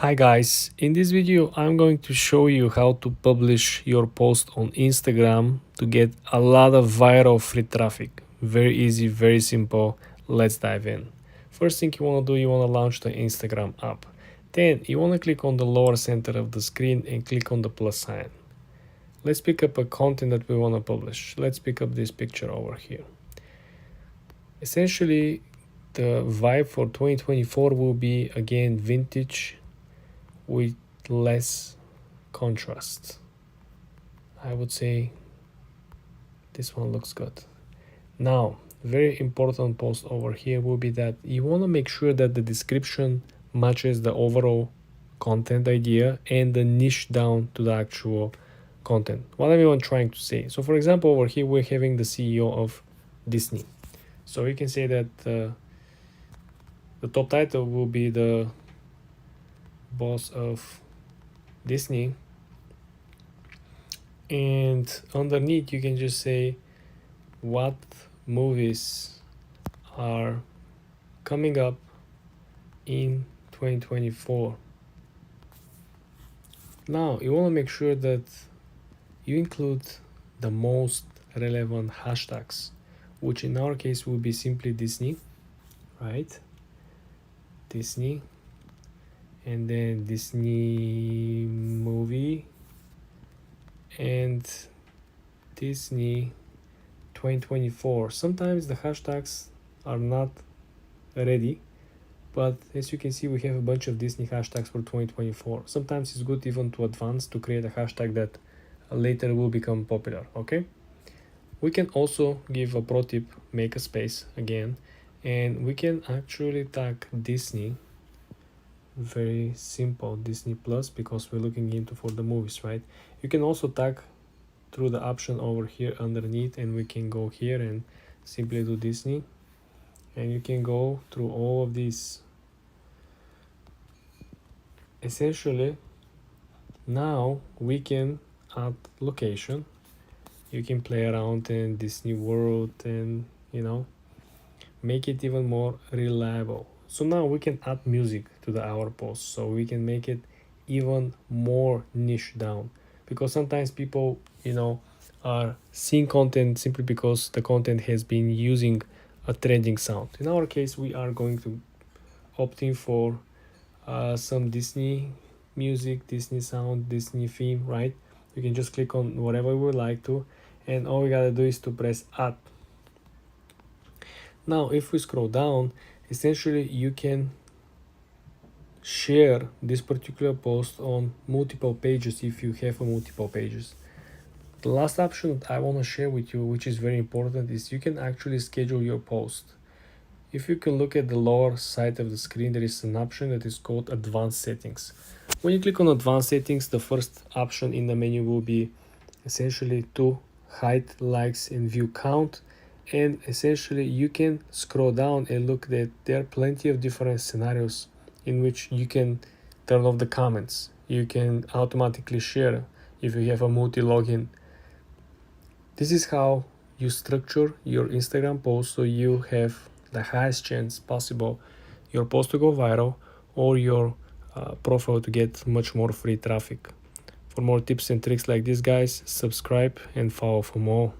Hi guys, in this video I'm going to show you how to publish your post on Instagram to get a lot of viral free traffic. Very easy, very simple. Let's dive in. First thing you want to do, you want to launch the Instagram app. Then you want to click on the lower center of the screen and click on the plus sign. Let's pick up a content that we want to publish. Let's pick up this picture over here. Essentially, the vibe for 2024 will be again vintage with less contrast. I would say this one looks good. Now, very important post over here will be that you want to make sure that the description matches the overall content idea and the niche down to the actual content. What am I trying to say? So for example, over here we're having the CEO of Disney. So you can say that the top title will be the boss of Disney, and underneath you can just say what movies are coming up in 2024. Now you want to make sure that you include the most relevant hashtags, which in our case will be simply Disney, right? Disney, and then Disney movie and Disney 2024. Sometimes the hashtags are not ready, but as you can see we have a bunch of Disney hashtags for 2024. Sometimes it's good even to advance to create a hashtag that later will become popular. Okay, we can also give a pro tip: make a space again, and we can actually tag Disney. Very simple, Disney Plus, because we're looking into for the movies, right? You can also tag through the option over here underneath, and we can go here and simply do Disney, and you can go through all of these. Essentially now we can add location. You can play around in Disney World and make it even more reliable. So now we can add music to our post, so we can make it even more niche down, because sometimes people are seeing content simply because the content has been using a trending sound. In our case, we are going to opt in for some Disney music, Disney sound, Disney theme, right? You can just click on whatever we would like to, and all we gotta do is to press add. Now if we scroll down, essentially you can share this particular post on multiple pages if you have multiple pages. The last option that I want to share with you, which is very important, is you can actually schedule your post. If you can look at the lower side of the screen, there is an option that is called advanced settings. When you click on advanced settings, the first option in the menu will be essentially to hide likes and view count. And essentially you can scroll down and look that there are plenty of different scenarios in which you can turn off the comments. You can automatically share if you have a multi-login. This is how you structure your Instagram post, so you have the highest chance possible your post to go viral or your profile to get much more free traffic. For more tips and tricks like this, guys, subscribe and follow for more.